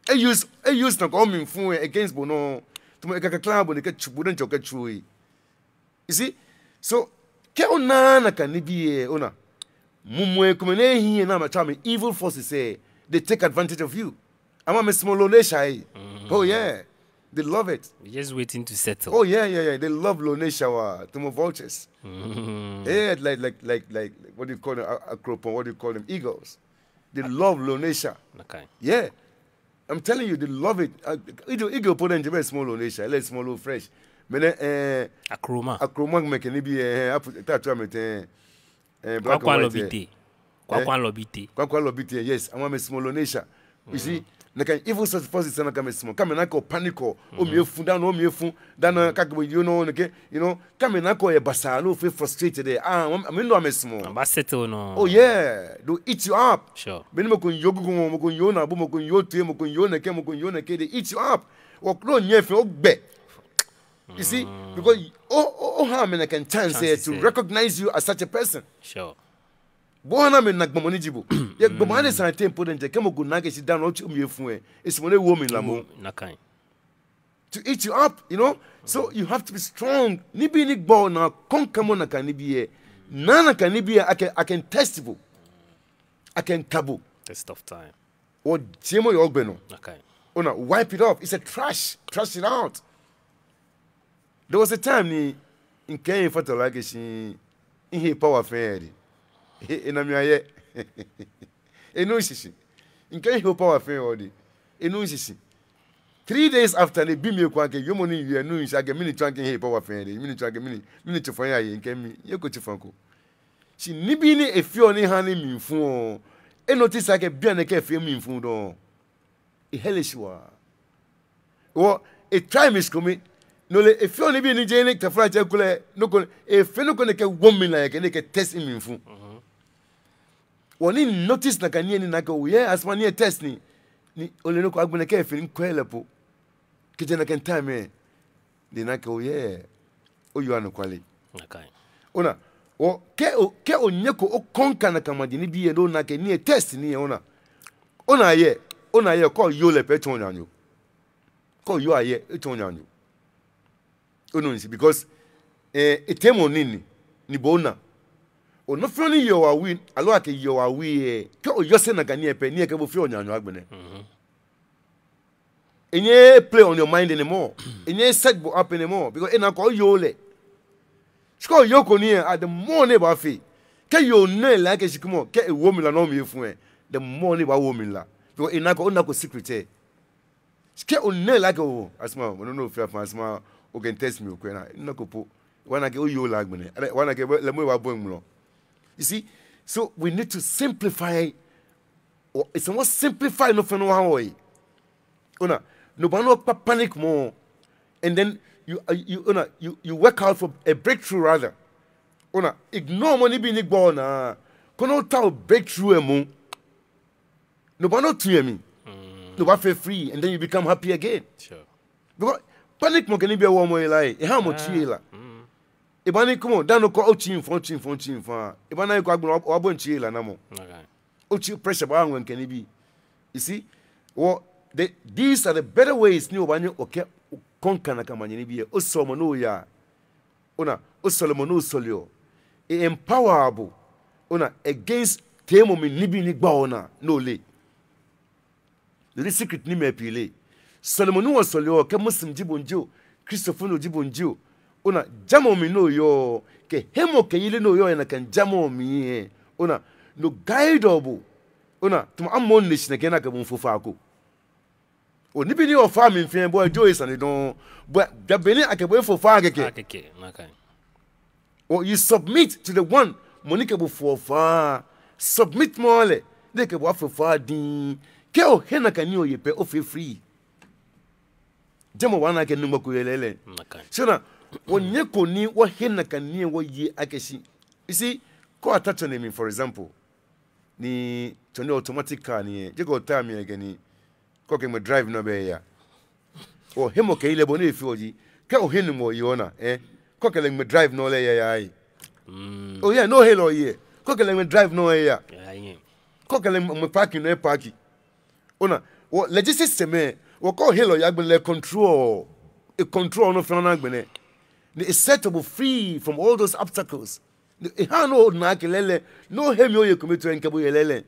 Speaker 3: I use na come in phone against bono to make a club when they wouldn't get true. You see? So ke ona can be ona. Evil forces say they take advantage of you. I'm a small lonesha. Oh yeah, they love it.
Speaker 2: We're just waiting to settle.
Speaker 3: Oh yeah. They love lonesha. To move vultures. Yeah, like what do you call them? Acropon. What do you call them? Eagles. They love lonesha.
Speaker 2: Okay.
Speaker 3: Yeah, I'm telling you, they love it. Eagle put in a small lonesha. Let's small fresh. Akroma make any be black and white. Kwa lobite, yes. I want a small donation. You see, the evil such forces are not small. Come and I call panic or me down, or me fun, then you know, come and I call a basano, feel frustrated. I mean, no, I'm a small. Oh, yeah, do eat you up.
Speaker 2: Sure.
Speaker 3: Benimokun yogu, mokun yona, bumokun yote, mokun yona, kemokun yona, they eat you up. Or clone yef, or be. You see, because how many can chance to recognize you as such a person?
Speaker 2: Sure.
Speaker 3: Bohana me nagbomoni jibo. Ye gbomani sante important kemo go nage sit down ochi umiefu it's money woman lamo.
Speaker 2: Nakai.
Speaker 3: To eat you up, you know? So you have to be strong. Nibi ni gbo na konkamo na kanibi nana kanibi I can testible. I can kabu.
Speaker 2: Test of time.
Speaker 3: Or Teemɔ yogbeno.
Speaker 2: Okay.
Speaker 3: Ona wipe it off. It's a trash. Trash it out. There was a time in Kenya for the legacy in his power fair. In a mere enunciation. In Kenya power fair already. Enunciation. 3 days after the beam you quack, you money you announce like a minute tracking here power fair, minute to fire in Kemi, you go to Franco. She nibini a few only honey mean for a notice like a bianake film in food on a hellish war. Or a time is coming. No, if you only be in Jane to fly chocolate, no, if you're not going to get woman like a naked test in food. One in notice like a near Nako, yeah, as one year test me. Only look, I'm going to care feeling quailable. Kitchen I can time me. The Nako, yeah. Oh, you are no quality.
Speaker 2: Okay.
Speaker 3: Ona, or ke o nyeko o konka na kamadini be a don't like a near test near ona. Ona ye, call you le peton on you. Call you are ye, eton on you. Because Teemɔ ni bona. O no feel ni you are win. Alo ake you are we. Ke o yose na gani epe ni eke bo feel onyanyo agbene. Enye play on your mind anymore. Enye set up anymore because ena ko yo le. Siko yo ko ni at the more neighbor fe. ke yo ne la ke shikimo ke e wo mi la no mi fun e the more ni ba wo mi la because inako secret e ke o ne la ke o asma no fi afa asma o can test me o kwena inako po wana ke o yo la gbene wana ke le mo wa bo mu. You see, so we need to simplify. Or it's more simplify no fun one way. Una no bano panic more, and then you work out for a breakthrough rather. Una ignore money being born. Kono tell breakthrough emo. No bano to me. No ba feel free, and then you become happy again.
Speaker 2: Sure.
Speaker 3: Because panic mo can be a one way like. How much la? Ibani come on, dan no ko ochin fon. Ibana ko agbon obon chila na mo.
Speaker 2: Okay.
Speaker 3: Ochi pressure ba when can be. You see? Well, these are the better ways ni obanyo oke konka na kama nyini biye. Osomo no ya. Ona osolomo no solio. Empowerable. Ona against Teemɔ mi nibi ni gba ona no le. The secret ni me pile. Solomon no solio ke Muslim jibonjo, Christopher no jibonjo. Ona jamo mi no yo ke hemo ke yile no yo na kan jamo mi ona no guideable ona tuma amon nation ke na ka bon fofa ko o ni bi ni o fa mi fin boy joy Sane don but da beni akebo fofa akeke
Speaker 2: okay.
Speaker 3: Or you submit to the one Monica before far submit mole de ke bo fofa din ke o hena kan ni o yepe o fe free jamo wana ke numo ko yelele
Speaker 2: Okay.
Speaker 3: so na onye koni wo hena kan ni wo yi akeshi. You see, ko attach on me for example ni tony automatic car ni je go time again ko ke me drive no be ya o hemo ke ile boni fi oji ke o henu mo yi ona ko ke le me drive no le ya ai oh yeah no hello here ko ke le me drive no ya ko ke le me parking no parking ona o legislative system o ko hello ya gbe le control a control no fana gbene is set to be free from all those obstacles. No nakelele no hemi oye komito enkebo yelele.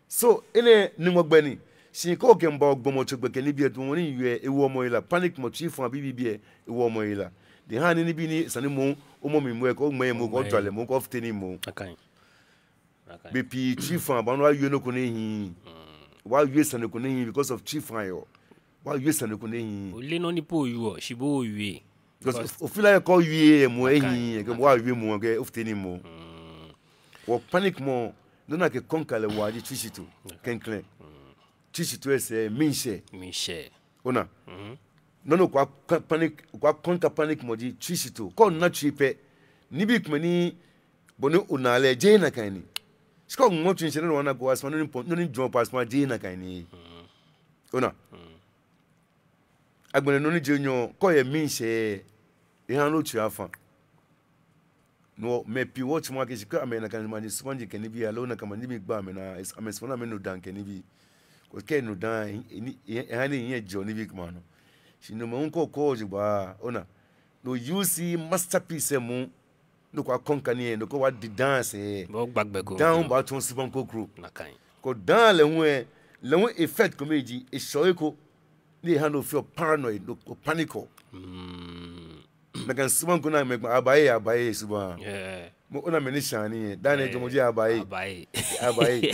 Speaker 3: So ene ninwogbeni sin ko ke mba ogbomo chogbe ke ni bi etu woni yue ewo omo ila panic mo chief an bibi ewo omo ila de han ni bi ni Sane mo omo mi mo e ko mo mo ko dwale mo ko fteni mo
Speaker 2: Okay.
Speaker 3: BP chief an ba no ayu no ko ne hin wa yue Sane ko ne hin because of chief an yo wa yue Sane ko ne hin
Speaker 2: O le no ni po yu o shibo yue.
Speaker 3: because o feel like call you mo ehin ke wa wi mo ke ofteni mo wo panic mo no na ke konka le wa di twisito kenkle twisito ese minche ona no kwa panic kwa konka panic mo di twisito ko na chipe ni bi kmani bonu unale je na kan ni sko mo twinche no na go asma no ni drum pass ma je na kan ni ona agbene no ni je nyo ko ye minche ihan no tu afa no me pi watch mo ke sika amena kan mani sponge ke ni bi alo na kama ni bi gba amena amesona me no dan ke ni bi ko ke no dan ihan ni yen jo ni bi kuma no sino mo nko ji ba ona no you see masterpiece mo no kwa konkani no ko wa di dance
Speaker 2: Bo gbagbe ko.
Speaker 3: down ba tun sibon kokro
Speaker 2: Na kan.
Speaker 3: ko dan le hu effect ko meji e so eko ni han no feel paranoid no panico Megan Suban kuna me abaye suban.
Speaker 2: Yeah.
Speaker 3: Mo ona me ni shani dan e jomoji abaye.
Speaker 2: Abaye.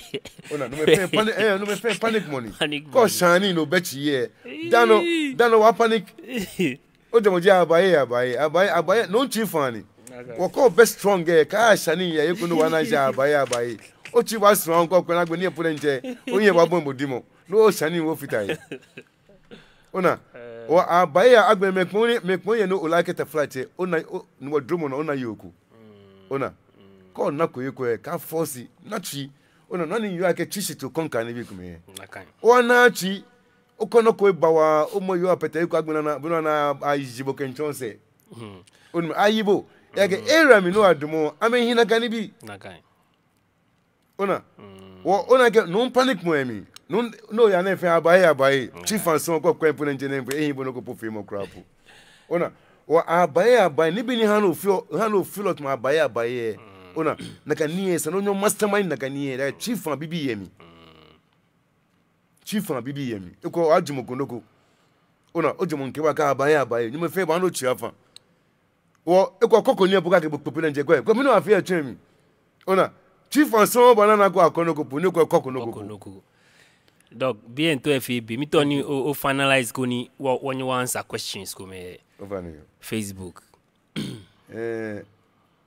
Speaker 3: Ona no me panic no me panic money.
Speaker 2: Panic
Speaker 3: Ko shani no bechi ye. Dano wa panic. O jomoji abaye no chief ani. Wo ko best strong ka shani ye ku no wana ja abaye. O chi wa strong ko na gbe ni epo nje. Onye wa bon bodimo. No shani wo fitai. Ona o abaye agbe mekpon no olake ta flat ona no dromo no ona yoku ona ko na ko yeko ka force na chi ona no ni yo ake chishi to konka ni bi kume
Speaker 2: Nakan.
Speaker 3: ona chi o ko no ko bawa o mo yo apeta yeko agbena na bino na ayibo kenchonse on ayibo yake era mi no adumo ame hina kan bi
Speaker 2: Nakan.
Speaker 3: ona wo ona ke no panic mo emi no ya na fe abaye chief and son ko kwempo na njene mpo ehin bono ko po fimo crap ona wo abaye ni bi ni hano feel ot ma abaye ona na kan nie sa no nyo mastermind na kan nie da chief and bibi yemi ko ajumo kondoko ona ojumo nke wa ka abaye ni me fe ba no chi afa wo e ko kokoni ebuka ke popo na nje ko mi no afia twemi Ona, chief and so banana go akonoko punoko kokonoko.
Speaker 2: Dog, bien to FAB. Me Tony o finalize koni when you answer questions come Facebook.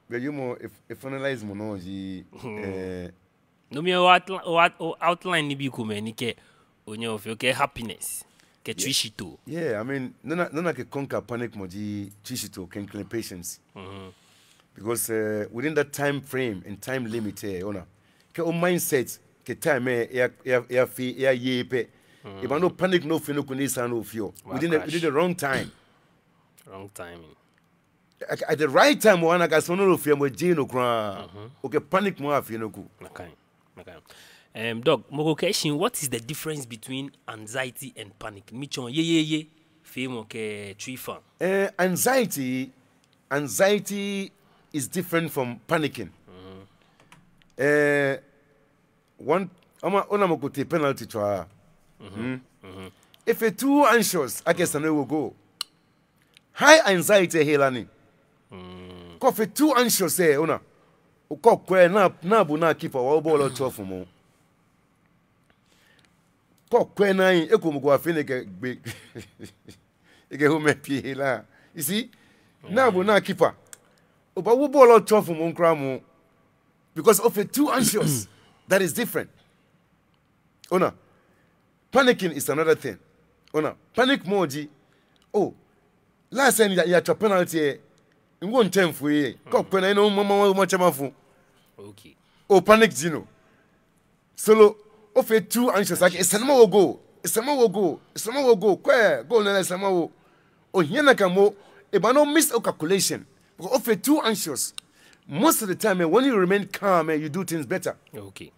Speaker 3: But you more if finalize mo no ji
Speaker 2: no me what outline ni bi come ni ke onyo of okay happiness ke twishito.
Speaker 3: Yeah, I mean nona ke conquer panic mo ji twishito can claim patience. Because within that time frame and time limit ona ke o mindset ke time ya fi ya yepe if I no panic no feel no kunisa no feel within the wrong time at the right time one ga so no feel mo jino kra okay panic mo afie no ku
Speaker 2: dog mo question what is the difference between anxiety and panic michon ye feel mo ke trifa
Speaker 3: anxiety is different from panicking. One, I'm go take penalty to If you're too anxious, I guess I know will go. High anxiety, Helani. If you're too anxious, say, Ona, cock where na bu na keep a ball or 12 more. Cock where nine, Eco go a finick big. You get home at Hela. You see, now bu na keeper. But we ball out 12 from cramo because of it too anxious. That is different. Ona, panicking is another thing. Ona, panic moji. Oh, last time you had a penalty. In one time for you, cock when I know mama much of
Speaker 2: okay.
Speaker 3: Oh, panic Gino. Solo of it too anxious. Like it's some more go. Some more go. Some more go. Where go na some more. Oh, here na kamo. If I no miss a calculation. Because if you're too anxious, most of the time, when you remain calm, you do things better.
Speaker 2: Okay.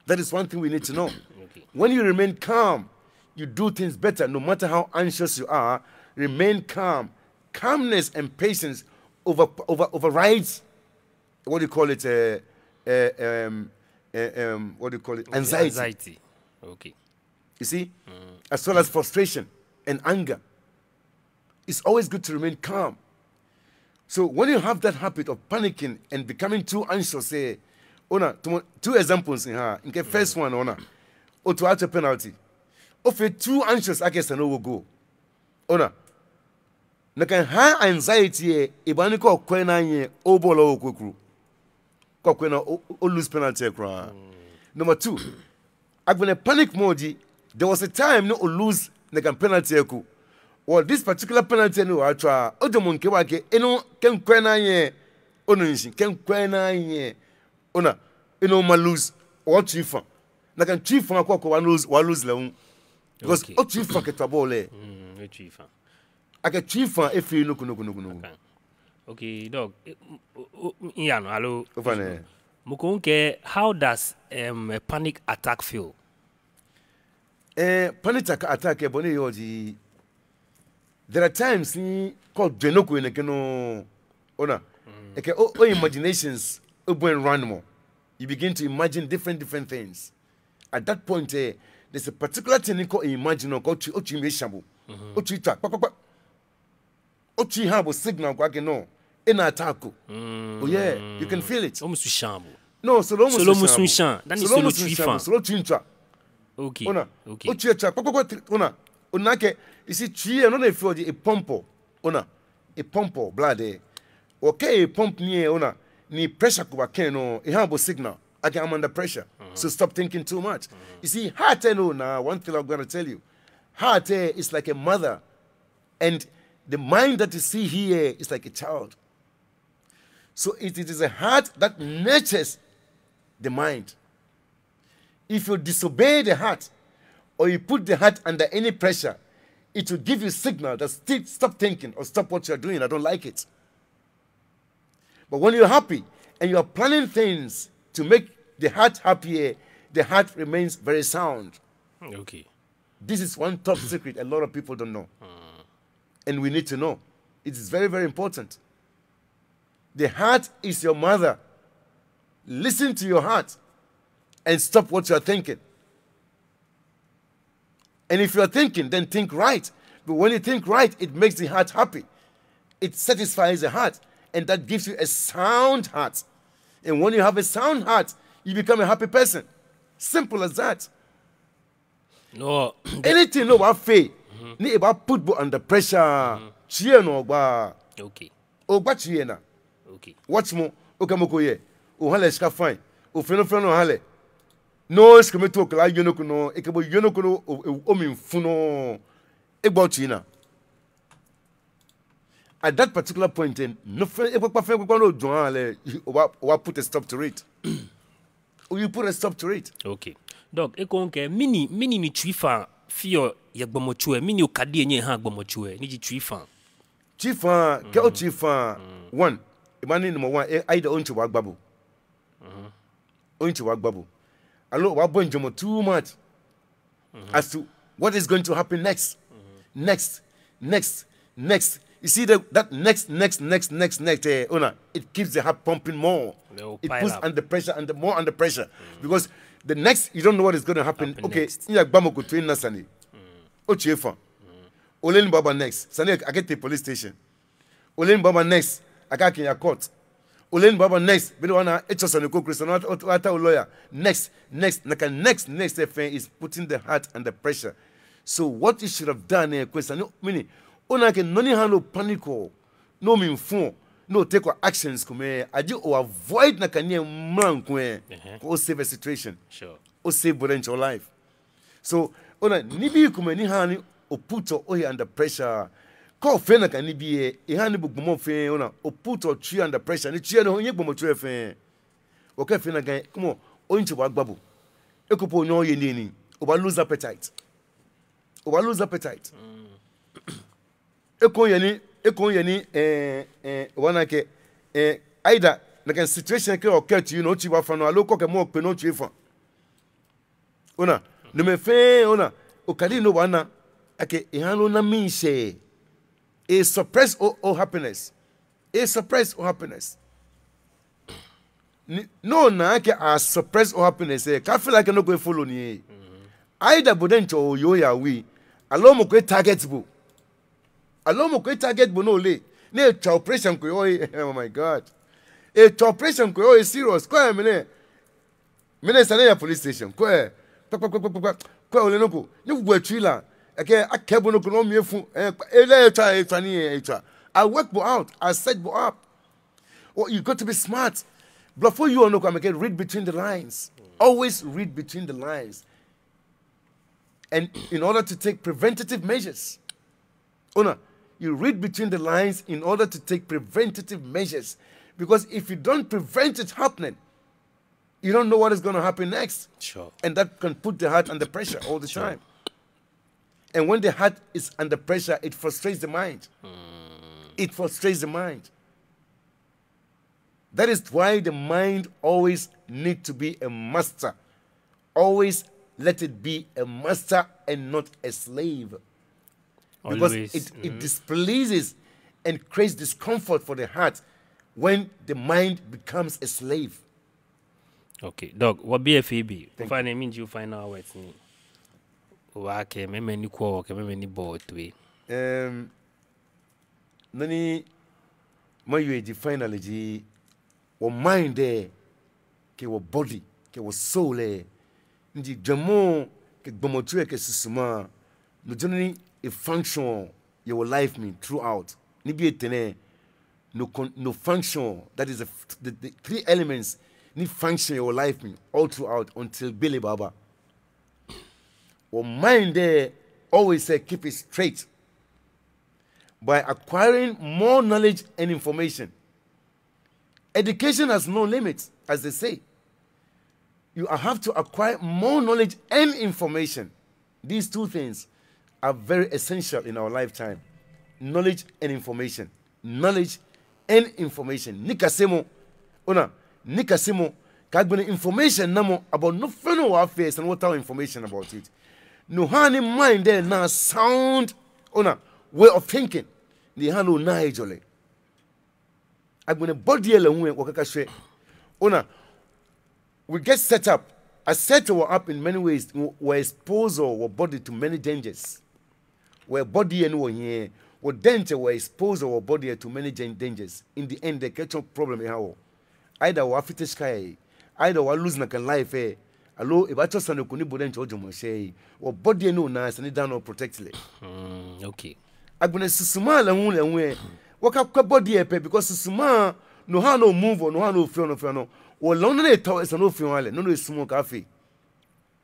Speaker 3: That is one thing we need to know.
Speaker 2: Okay.
Speaker 3: When you remain calm, you do things better. No matter how anxious you are, remain calm. Calmness and patience overrides what do you call it? What do you call it? Anxiety.
Speaker 2: Anxiety. Okay.
Speaker 3: You see, as well as frustration and anger. It's always good to remain calm. So when you have that habit of panicking and becoming too anxious, say, Ona, two examples in her. In the first one, Ona, or to a penalty. If you're too anxious, I guess I know will go. Ona, na can high anxiety, ibani ko kwena ye obola okukru. Ko kwena o lose penalty kra. Number two, when a panic mode, there was a time no lose na can penalty ku. Well, this particular penalty no I try. Odomon ke wake eno ken kwena ye onunshi ken kwena ye ona eno ma lose or chief. Na can chief ko one lose le because o chief ke tabole.
Speaker 2: Chief.
Speaker 3: I can chief if you no.
Speaker 2: Okay, dog. Iano, hello.
Speaker 3: Ofane.
Speaker 2: Mukonke, how does a panic attack feel?
Speaker 3: Panic attack boni yoji. There are times called Jenoku in a cano ona. Oh, imaginations open random. You begin to imagine different things. At that point, there's a particular thing called imagine called Ochi Meshabu. Ochi track. Ochi have a signal no in attack. Oh yeah, you can feel it.
Speaker 2: Almost shambu.
Speaker 3: No, solo
Speaker 2: mushan. That is solo trifa.
Speaker 3: Solo trintra.
Speaker 2: Okay.
Speaker 3: Ona.
Speaker 2: Okay.
Speaker 3: Ochi track. Ona. Onake, you see, tree and on a floor, a pumpo, ona, a pumpo, blood, okay, a pump near ona, ni pressure kuba keno, a humble signal. I'm under pressure, so stop thinking too much. You see, heart now, one thing I'm gonna tell you, heart is like a mother, and the mind that you see here is like a child. So it is a heart that nurtures the mind. If you disobey the heart, or you put the heart under any pressure, it will give you a signal that stop thinking or stop what you're doing. I don't like it. But when you're happy and you're planning things to make the heart happier, the heart remains very sound.
Speaker 2: Okay.
Speaker 3: This is one top secret a lot of people don't know. And we need to know. It is very, very important. The heart is your mother. Listen to your heart and stop what you're thinking. And if you're thinking, then think right. But when you think right, it makes the heart happy. It satisfies the heart. And that gives you a sound heart. And when you have a sound heart, you become a happy person. Simple as that.
Speaker 2: No.
Speaker 3: Anything no about faith, ni about put under pressure. Cheer no ba.
Speaker 2: Okay.
Speaker 3: O ba cheer na.
Speaker 2: Okay.
Speaker 3: What's more? Okay, moko ye. O hale ska fine. O feno no hale. No skeme to kala yonoko no. Ekebo yonoko no o min funo. Egbo china. At that particular point in no put a stop to it. You put a stop to it.
Speaker 2: Okay. Dog, ekonke mini ni chifa fio ya gbomochue mini okadi enye ha gbomochue ni chifa.
Speaker 3: Chifa, ke o chifa one. Imani number one either onchi wagbabu. Onchi wagbabu. Allo wa bonjomo too much as to what is going to happen next. Next. You see that next, it keeps the heart pumping more. It puts under pressure and more under pressure. Because the next, you don't know what is going to happen. Okay, in Bamako to Sane. Ochefa. Olen Baba next. Sane, I get to the police station. Olen Baba next. I got in your court. Olen Baba next. But one HOS on the cook, not a lawyer. Next thing is putting the heart under pressure. So what you should have done, question, meaning, onake noni handle panic or no mean phone, no take actions come aji or avoid na kanye mran kwen or save a situation.
Speaker 2: Sure.
Speaker 3: Or save potential life. So ona nibi come ni hani o put or under pressure. Call fena ka nibi e hani bu gbomo fe ona o put or tree under pressure. Ni tree no nye gbomo tree fe. O ka fena ga come on onchi wa gbabo. Ekopo nyo ye ni over lose appetite. Ekon yeni wanake either like a situation ke occur to you no chi wa fa no alo ko ke mo pe no chi fa ona no me fe ona o kadi no wana ake ihano na min she a suppress all happiness no na ake a suppress all happiness ka feel like no go follow ni either bodencho yo ya we alo mo ko target bo no le. Ne operation ko oh my God. Operation ko is serious. Ko mene Sane ya police station. Ko ole no ko. Ni gbo atwila. Ake akebo no ko no miefu. I work bo out. I set bo up. Oh, you got to be smart. Before you no ko make read between the lines. Always read between the lines. And in order to take preventative measures. You read between the lines in order to take preventative measures. Because if you don't prevent it happening, you don't know what is going to happen next.
Speaker 2: Sure.
Speaker 3: And that can put the heart under pressure all the time. And when the heart is under pressure, it frustrates the mind. That is why the mind always needs to be a master. Always let it be a master and not a slave. Because it displeases and creates discomfort for the heart when the mind becomes a slave.
Speaker 2: Okay, dog, what be a FAB? Find a means you find out what's in. Okay, many quark, many board to it.
Speaker 3: Nani, my you finally, or mind there, ke wa body, ke wa soul there. Ndi jamo ke bomotue ke susuma, no generally a function your life mean throughout. Nibi etene no function, that is the three elements need function your life mean all throughout until Billy Baba. Or mind there always say keep it straight by acquiring more knowledge and information. Education has no limits, as they say. You have to acquire more knowledge and information. These two things are very essential in our lifetime. Knowledge and information. Knowledge and information. Nikasemo, kagbene information namo about no fellow affairs and what our information about it. No honey mind there now sound, way of thinking. The handle na ejole. Agbene body alone wakaka shwe. We get set up. I set our up in many ways. We expose our body to many dangers. Where body and here, we danger we expose our body to many dangers. In the end, they catch up problem how. either wa fite sky either wa lose na kan life eh allo e ba chosa na kuni boden chojo mo say o body no na sani down or protect le
Speaker 2: okay
Speaker 3: agbene susuma la hu le hu e waka kwa body e pe because susuma no how no move or no how no feel no o lo na e taw so no feel wale no sumo ka fe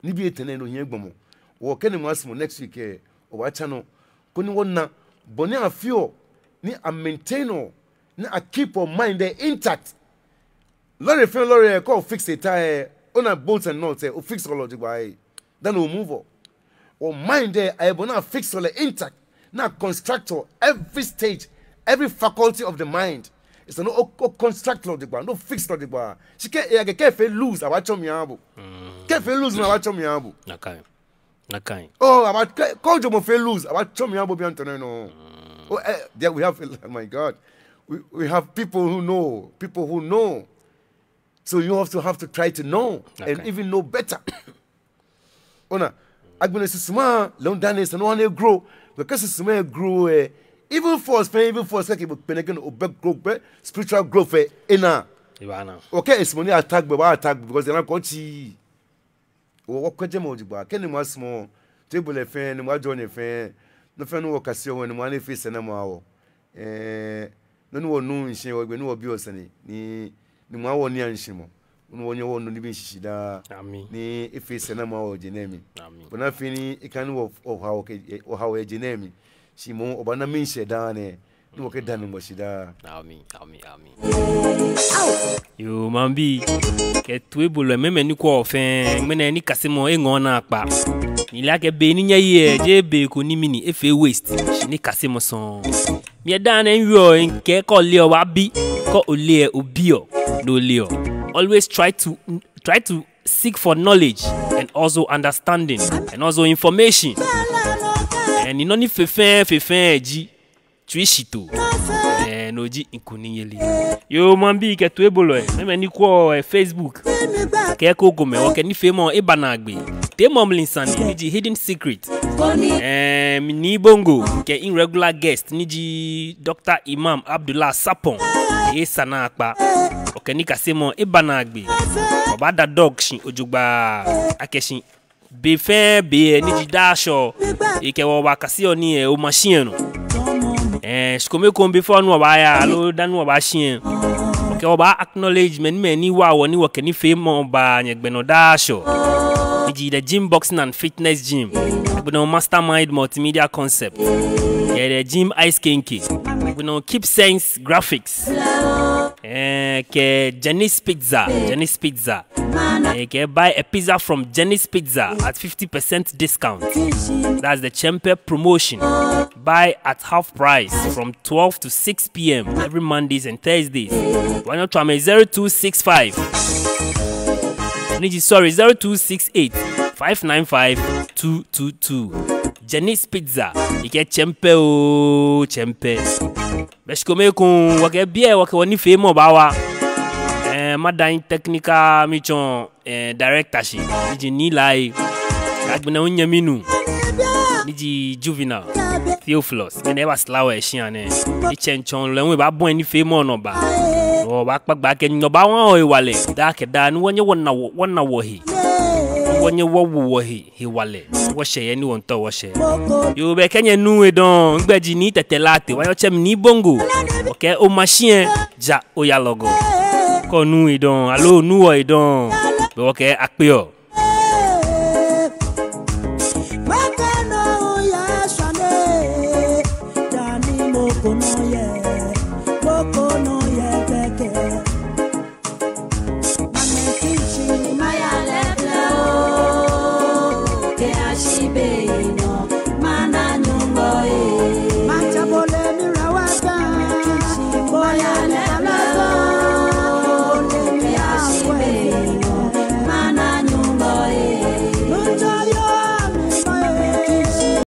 Speaker 3: ni bi etene no hia gbomo wo kene mo asmo next week e o wa cha no kuni wonna boni afio ni a maintain or ni a keep your mind there intact lorry call fix it tire on a bolts and nuts o fix all of the way then we move or mind there I bona fix all intact now constructor every stage every faculty of the mind it's no constructor of the ground no fix of the ground she can lose about chom yabo can lose na about chom yabo
Speaker 2: nakai
Speaker 3: oh about call you mo lose about chom yabo bi antono no oh there we have oh my god we have people who know so you have to try to know and even know better ona agbene susuma long dance no one grow because susuma grow even for like peneken grow spiritual growth ina
Speaker 2: ibana
Speaker 3: okay it's money attack because they na ko chi wo kwaje mo digba keni mo asmo table efe ni mo join efe no fe no okasi o ni mo na face na mo awo no wonu nhin o gbe no obi osani ni mo awo ni anhin mo no wonye wonu ni bi shishida ni efe se na mo o jenemi bona fini ikan o hawo e jenemi shimo obana min sheda ne ni wo ke dan mo shida
Speaker 2: amen yo mambi ke tuebolo meme ni ko ofen mena ni kasemo engona apa ni la ke be ni nyaye je be ko ni mini efe waste ni kasemo son mi dan en yo nke ko le o wa bi ko o le obi o no le o always try to seek for knowledge and also understanding and also information and inoni fefen ji tuishito no ji inkuniyeli yo mambi ke tuebolo meme ni ko Facebook ke ko gome o ke ni femo ibanagbe Teemɔ mlinsani ni ji hidden secret ni bongo ke irregular guest ni ji Dr. IMAM ABDULLAH SARPONG Sane akpa o ke ni kasemo ibanagbe oba da dog shin ojugba akeshin be fe be ni ji dasho ke wo ba kasi oni Omashi no shikome ko before no ba ya lo danu ba shin ke wo ba acknowledgement me ni wa wo ni wo ke ni femo ba nyegbe no dasho the gym boxing and fitness gym we know mastermind multimedia concept the gym ice kinky we know keep sense graphics ke Jenny's pizza ke buy a pizza from Jenny's Pizza at 50% discount. That's the Chempe promotion. Buy at half price from 12 to 6 p.m. every Mondays and Thursdays. Why not try me 0265 0268 595 222. Jenny's Pizza. You get Chempe Beshkome kun wake bie wake woni femo bawa. Madan technical mission director shi. Niji ni lai. Kagbena unyaminu. Niji juvenile. Theophilus. Mene wa slawe shiane. Ichenchon le ba bon ni femo no ba. O ba kpagba ke nyoba won o iwale. Da ke da ni wonye wonna wo hi. Wonye wo hi wale. Wo sheye ni won to wo sheye. Yo be kenye nu e don ngbeji ni tetelate. Wa yo chem ni bongo. Okay, Omashi ja o ya logo. Ko nu e don, alo nu o e don. Be okay akpe o.